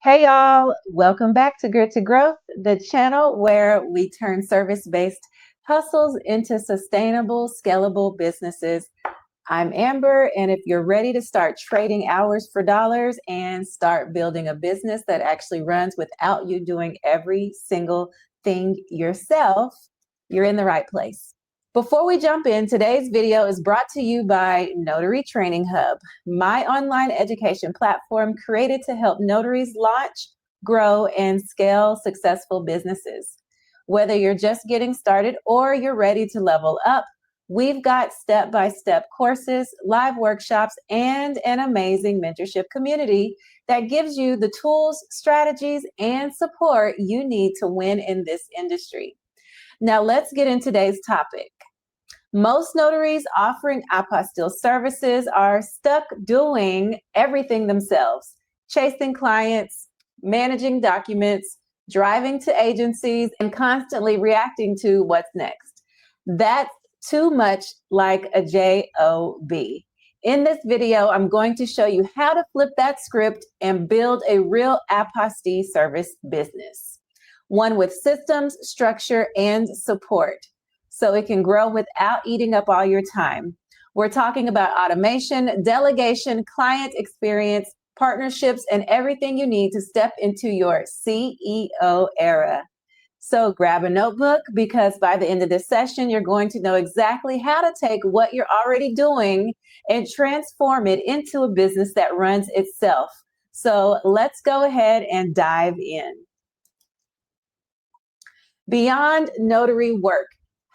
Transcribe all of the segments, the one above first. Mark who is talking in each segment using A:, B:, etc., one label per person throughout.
A: Hey y'all, welcome back to Grit to Growth, the channel where we turn service-based hustles into sustainable, scalable businesses. I'm Amber, and if you're ready to start trading hours for dollars and start building a business that actually runs without you doing every single thing yourself, you're in the right place. Before we jump in, today's video is brought to you by Notary Training Hub, my online education platform created to help notaries launch, grow, and scale successful businesses. Whether you're just getting started or you're ready to level up, we've got step-by-step courses, live workshops, and an amazing mentorship community that gives you the tools, strategies, and support you need to win in this industry. Now let's get into today's topic. Most notaries offering apostille services are stuck doing everything themselves, chasing clients, managing documents, driving to agencies, and constantly reacting to what's next. That's too much like a job. In this video, I'm going to show you how to flip that script and build a real apostille service business, one with systems, structure, and support, so it can grow without eating up all your time. We're talking about automation, delegation, client experience, partnerships, and everything you need to step into your CEO era. So grab a notebook, because by the end of this session, you're going to know exactly how to take what you're already doing and transform it into a business that runs itself. So let's go ahead and dive in. Beyond notary work,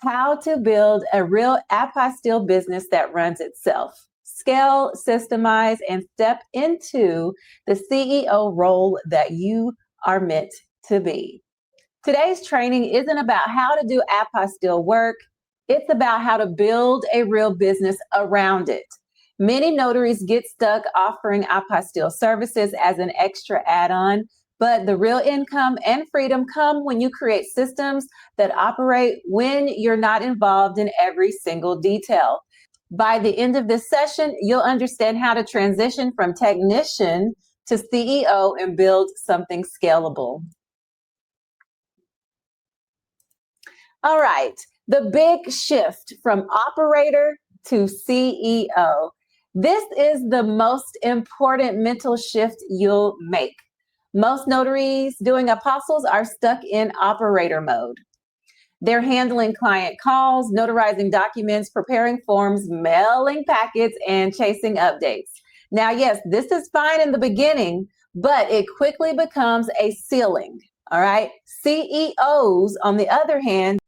A: how to build a real apostille business that runs itself. Scale, systemize, and step into the CEO role that you are meant to be. Today's training isn't about how to do apostille work. It's about how to build a real business around it. Many notaries get stuck offering apostille services as an extra add-on, but the real income and freedom come when you create systems that operate when you're not involved in every single detail. By the end of this session, you'll understand how to transition from technician to CEO and build something scalable. All right, the big shift from operator to CEO. This is the most important mental shift you'll make. Most notaries doing apostilles are stuck in operator mode. They're handling client calls, notarizing documents, preparing forms, mailing packets, and chasing updates. Now, yes, this is fine in the beginning, but it quickly becomes a ceiling. All right. CEOs, on the other hand,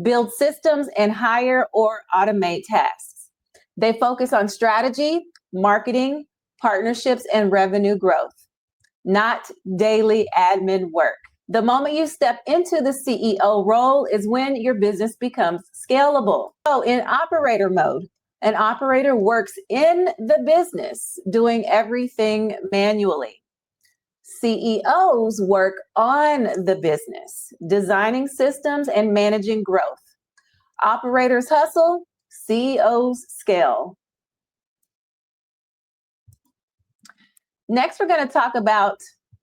A: build systems and hire or automate tasks. They focus on strategy, marketing, partnerships, and revenue growth, not daily admin work. The moment you step into the CEO role is when your business becomes scalable. So in operator mode, an operator works in the business doing everything manually. CEOs work on the business, designing systems and managing growth. Operators hustle, CEOs scale. Next, we're going to talk about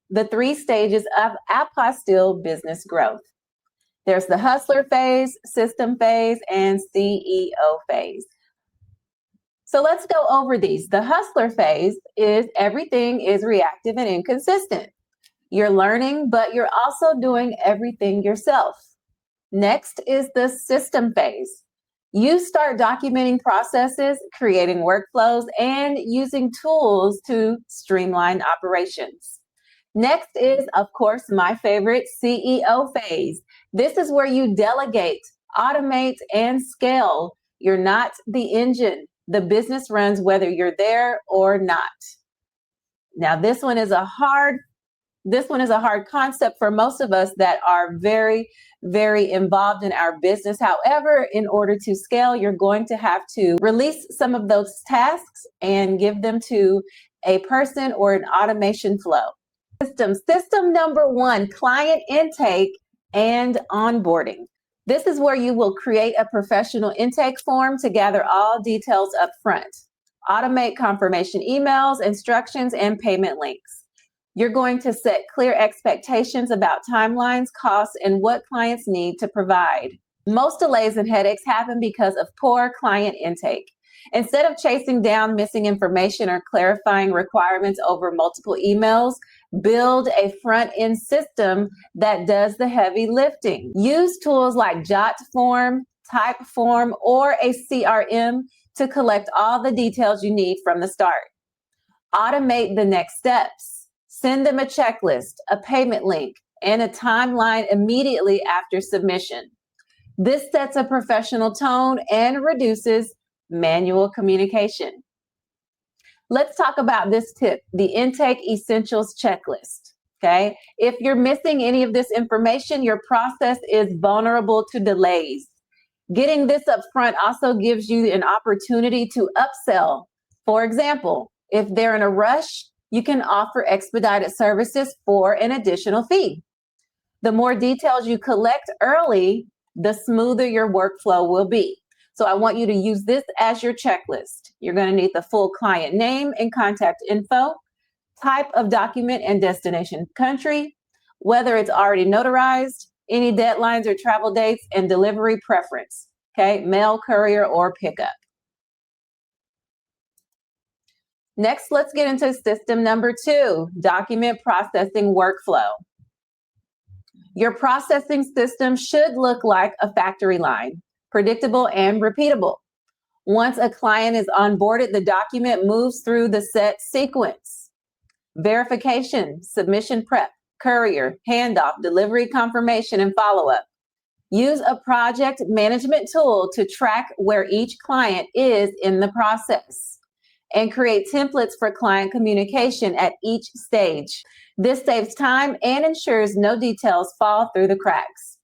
A: the 3 stages of apostille business growth. There's the hustler phase, system phase, and CEO phase. So let's go over these. The hustler phase is everything is reactive and inconsistent. You're learning, but you're also doing everything yourself. Next is the system phase. You start documenting processes, creating workflows, and using tools to streamline operations. Next is, of course, my favorite, CEO phase. This is where you delegate, automate, and scale. You're not the engine. The business runs whether you're there or not. Now, this one is a hard concept for most of us that are very, very involved in our business. However, in order to scale, you're going to have to release some of those tasks and give them to a person or an automation flow. System number 1, client intake and onboarding. This is where you will create a professional intake form to gather all details up front. Automate confirmation emails, instructions, and payment links. You're going to set clear expectations about timelines, costs, and what clients need to provide. Most delays and headaches happen because of poor client intake. Instead of chasing down missing information or clarifying requirements over multiple emails, build a front-end system that does the heavy lifting. Use tools like JotForm, Typeform, or a CRM to collect all the details you need from the start. Automate the next steps. Send them a checklist, a payment link, and a timeline immediately after submission. This sets a professional tone and reduces manual communication. Let's talk about this tip, the intake essentials checklist. Okay, if you're missing any of this information, your process is vulnerable to delays. Getting this up front also gives you an opportunity to upsell. For example, if they're in a rush, you can offer expedited services for an additional fee. The more details you collect early, the smoother your workflow will be. So I want you to use this as your checklist. You're going to need the full client name and contact info, type of document and destination country, whether it's already notarized, any deadlines or travel dates, and delivery preference. Okay, mail, courier, or pickup. Next, let's get into system number 2, document processing workflow. Your processing system should look like a factory line, predictable and repeatable. Once a client is onboarded, the document moves through the set sequence. Verification, submission prep, courier, handoff, delivery confirmation, and follow-up. Use a project management tool to track where each client is in the process, and create templates for client communication at each stage. This saves time and ensures no details fall through the cracks.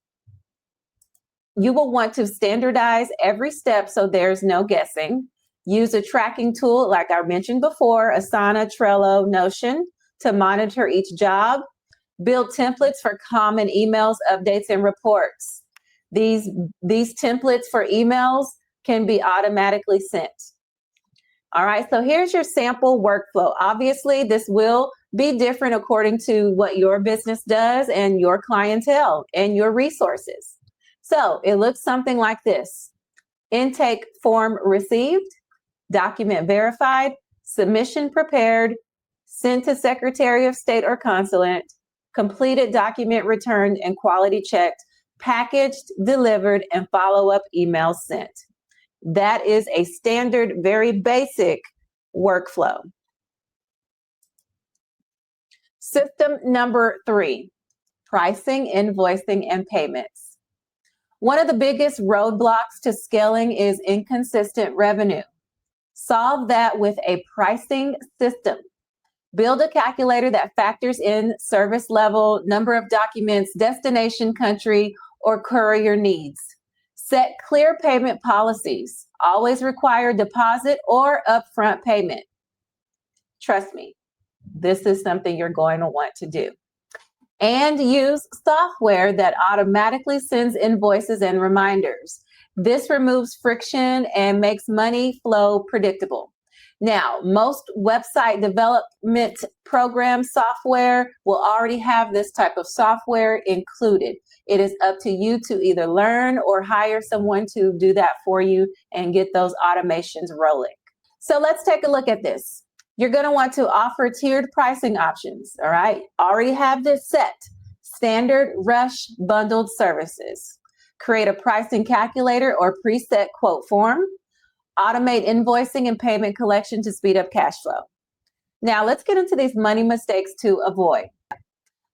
A: You will want to standardize every step so there's no guessing. Use a tracking tool like I mentioned before, Asana, Trello, Notion, to monitor each job. Build templates for common emails, updates, and reports. These templates for emails can be automatically sent. All right, so here's your sample workflow. Obviously, this will be different according to what your business does and your clientele and your resources. So it looks something like this. Intake form received, document verified, submission prepared, sent to Secretary of State or Consulate, completed document returned and quality checked, packaged, delivered, and follow-up email sent. That is a standard, very basic workflow. System number 3, pricing, invoicing, and payments. One of the biggest roadblocks to scaling is inconsistent revenue. Solve that with a pricing system. Build a calculator that factors in service level, number of documents, destination country, or courier needs. Set clear payment policies. Always require deposit or upfront payment. Trust me, this is something you're going to want to do. And use software that automatically sends invoices and reminders. This removes friction and makes money flow predictable. Now, most website development program software will already have this type of software included. It is up to you to either learn or hire someone to do that for you and get those automations rolling. So let's take a look at this. You're going to want to offer tiered pricing options, all right? Already have this set. Standard, rush, bundled services. Create a pricing calculator or preset quote form. Automate invoicing and payment collection to speed up cash flow. Now let's get into these money mistakes to avoid.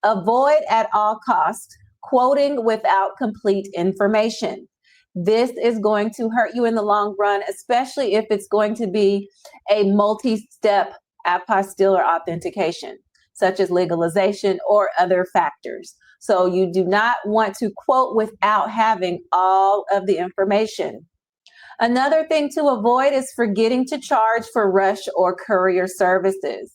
A: Avoid at all costs quoting without complete information. This is going to hurt you in the long run, especially if it's going to be a multi-step apostille or authentication, such as legalization or other factors. So you do not want to quote without having all of the information. Another thing to avoid is forgetting to charge for rush or courier services.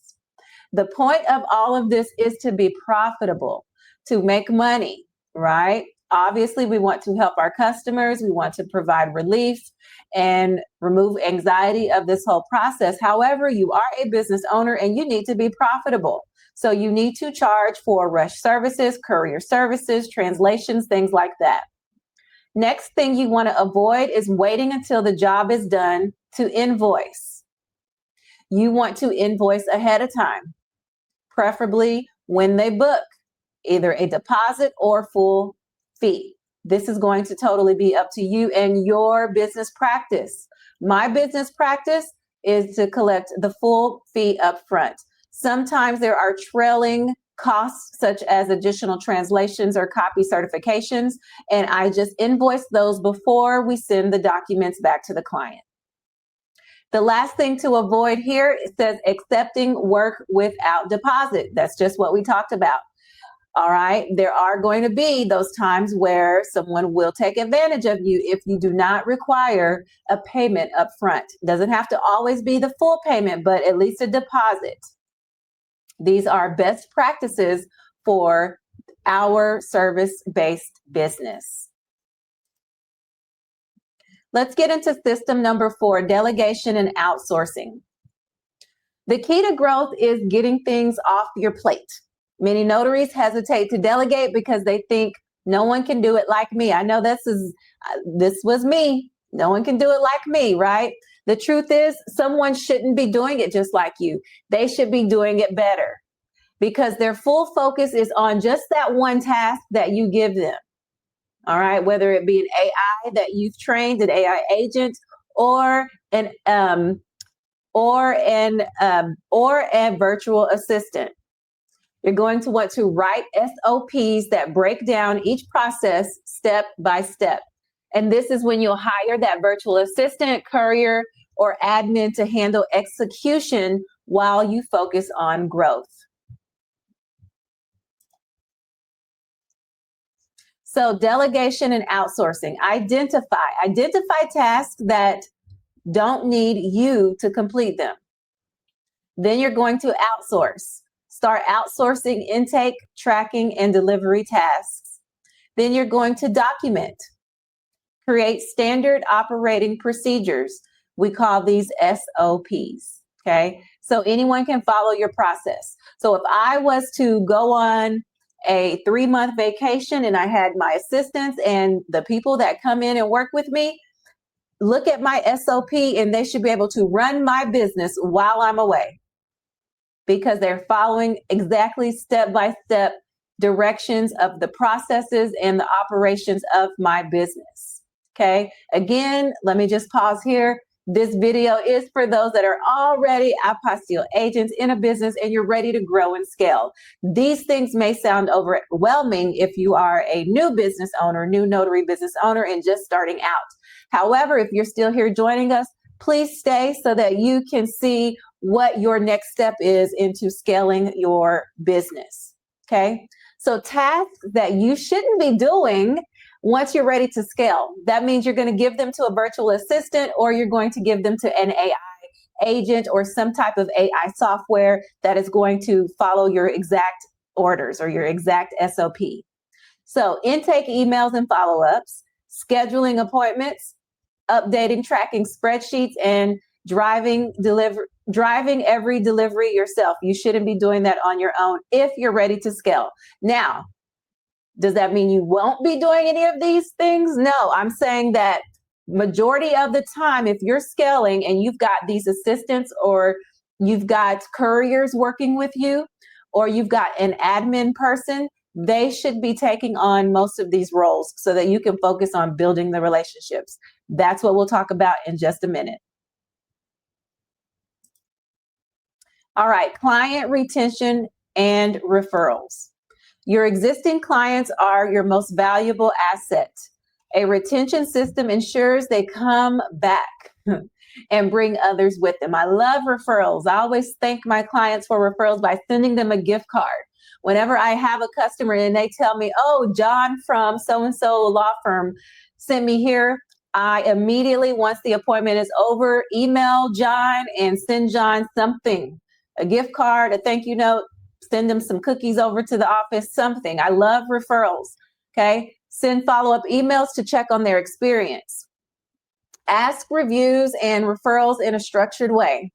A: The point of all of this is to be profitable, to make money, right? Obviously, we want to help our customers. We want to provide relief and remove anxiety of this whole process. However, you are a business owner and you need to be profitable. So you need to charge for rush services, courier services, translations, things like that. Next thing you want to avoid is waiting until the job is done to invoice. You want to invoice ahead of time, preferably when they book, either a deposit or full fee. This is going to totally be up to you and your business practice. My business practice is to collect the full fee up front. Sometimes there are trailing costs, such as additional translations or copy certifications, and I just invoice those before we send the documents back to the client. The last thing to avoid here, it says accepting work without deposit. That's just what we talked about. All right, there are going to be those times where someone will take advantage of you if you do not require a payment up front. Doesn't have to always be the full payment, but at least a deposit. These are best practices for our service-based business. Let's get into system number 4, delegation and outsourcing. The key to growth is getting things off your plate. Many notaries hesitate to delegate because they think no one can do it like me. I know this was me. No one can do it like me, right? The truth is, someone shouldn't be doing it just like you. They should be doing it better because their full focus is on just that one task that you give them. All right, whether it be an AI that you've trained, an AI agent, or a virtual assistant. You're going to want to write SOPs that break down each process step by step. And this is when you'll hire that virtual assistant, courier, or admin to handle execution while you focus on growth. So delegation and outsourcing. Identify tasks that don't need you to complete them. Then you're going to outsource. Start outsourcing intake, tracking, and delivery tasks. Then you're going to document. Create standard operating procedures. We call these SOPs, okay? So anyone can follow your process. So if I was to go on a 3-month vacation and I had my assistants and the people that come in and work with me, look at my SOP and they should be able to run my business while I'm away, because they're following exactly step-by-step directions of the processes and the operations of my business, okay? Again, let me just pause here. This video is for those that are already Apostille agents in a business and you're ready to grow and scale. These things may sound overwhelming if you are a new business owner, new notary business owner, and just starting out. However, if you're still here joining us, please stay so that you can see what your next step is into scaling your business, okay? So tasks that you shouldn't be doing once you're ready to scale. That means you're going to give them to a virtual assistant, or you're going to give them to an AI agent or some type of AI software that is going to follow your exact orders or your exact SOP. So intake emails and follow-ups, scheduling appointments, updating tracking spreadsheets, and driving every delivery yourself. You shouldn't be doing that on your own if you're ready to scale. Now, does that mean you won't be doing any of these things? No, I'm saying that majority of the time, if you're scaling and you've got these assistants, or you've got couriers working with you, or you've got an admin person, they should be taking on most of these roles so that you can focus on building the relationships. That's what we'll talk about in just a minute. All right, client retention and referrals. Your existing clients are your most valuable asset. A retention system ensures they come back and bring others with them. I love referrals. I always thank my clients for referrals by sending them a gift card. Whenever I have a customer and they tell me, oh, John from so-and-so law firm sent me here, I immediately, once the appointment is over, email John and send John something, a gift card, a thank you note, send them some cookies over to the office, something. I love referrals, okay? Send follow-up emails to check on their experience. Ask reviews and referrals in a structured way.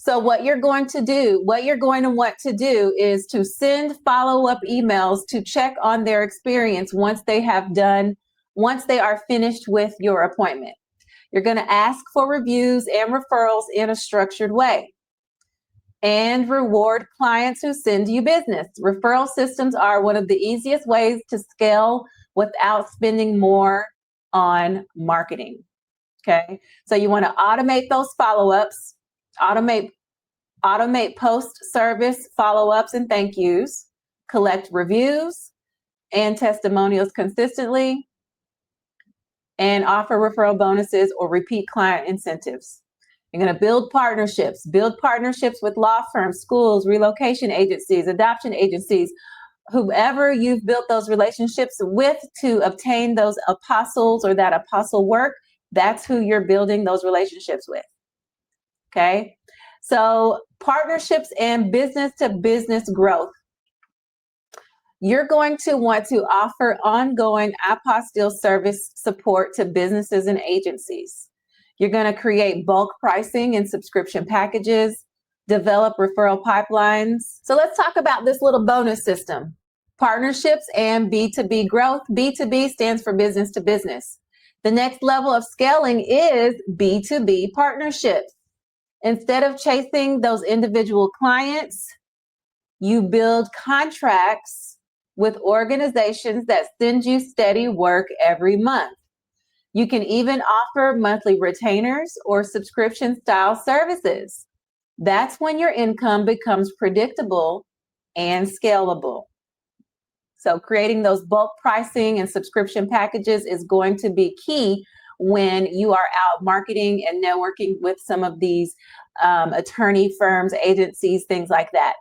A: So what you're going to want to do is to send follow-up emails to check on their experience once they are finished with your appointment. You're going to ask for reviews and referrals in a structured way and reward clients who send you business. Referral systems are one of the easiest ways to scale without spending more on marketing. Okay, so you want to automate those follow-ups, automate post-service follow-ups and thank yous, collect reviews and testimonials consistently, and offer referral bonuses or repeat client incentives. You're going to build partnerships with law firms, schools, relocation agencies, adoption agencies, whoever you've built those relationships with to obtain those apostles or that apostle work. That's who you're building those relationships with. Okay, so partnerships and business-to-business growth. You're going to want to offer ongoing apostille service support to businesses and agencies. You're going to create bulk pricing and subscription packages, develop referral pipelines. So let's talk about this little bonus system. Partnerships and B2B growth. B2B stands for business to business. The next level of scaling is B2B partnerships. Instead of chasing those individual clients, you build contracts with organizations that send you steady work every month. You can even offer monthly retainers or subscription style services. That's when your income becomes predictable and scalable. So creating those bulk pricing and subscription packages is going to be key when you are out marketing and networking with some of these attorney firms, agencies, things like that.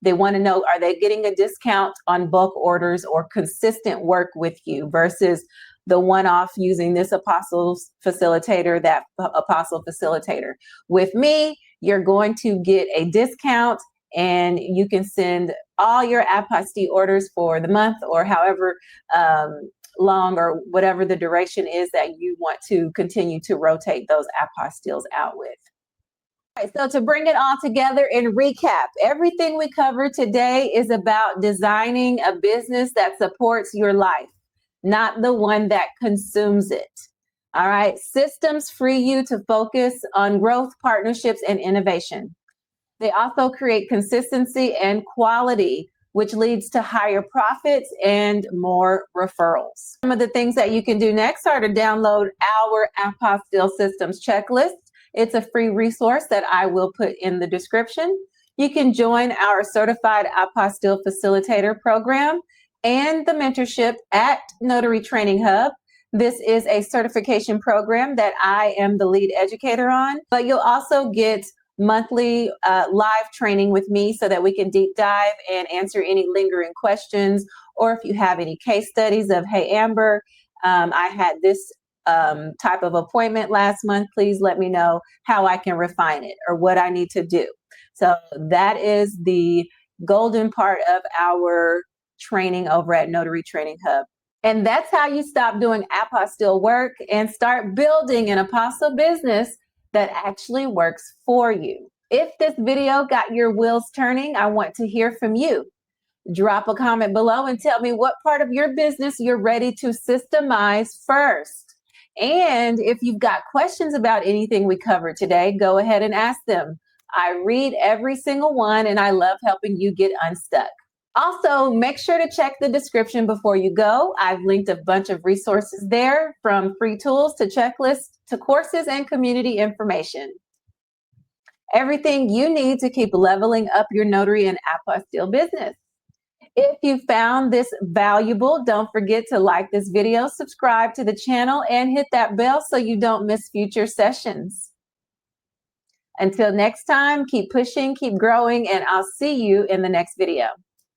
A: They want to know, are they getting a discount on bulk orders or consistent work with you versus the one-off using this apostle facilitator, that apostle facilitator. With me, you're going to get a discount and you can send all your apostille orders for the month or however long or whatever the duration is that you want to continue to rotate those apostilles out with. All right, so to bring it all together and recap, everything we covered today is about designing a business that supports your life, not the one that consumes it. All right, systems free you to focus on growth, partnerships, and innovation. They also create consistency and quality, which leads to higher profits and more referrals. Some of the things that you can do next are to download our Apostille Systems Checklist. It's a free resource that I will put in the description. You can join our Certified Apostille Facilitator program and the mentorship at Notary Training Hub. This is a certification program that I am the lead educator on, but you'll also get monthly live training with me so that we can deep dive and answer any lingering questions, or if you have any case studies of, hey, Amber, I had this type of appointment last month, please let me know how I can refine it or what I need to do. So that is the golden part of our training over at Notary Training Hub. And that's how you stop doing apostille work and start building an apostle business that actually works for you. If this video got your wheels turning, I want to hear from you. Drop a comment below and tell me what part of your business you're ready to systemize first. And if you've got questions about anything we covered today, go ahead and ask them. I read every single one and I love helping you get unstuck. Also, make sure to check the description before you go. I've linked a bunch of resources there, from free tools to checklists to courses and community information. Everything you need to keep leveling up your notary and apostille business. If you found this valuable, don't forget to like this video, subscribe to the channel, and hit that bell so you don't miss future sessions. Until next time, keep pushing, keep growing, and I'll see you in the next video.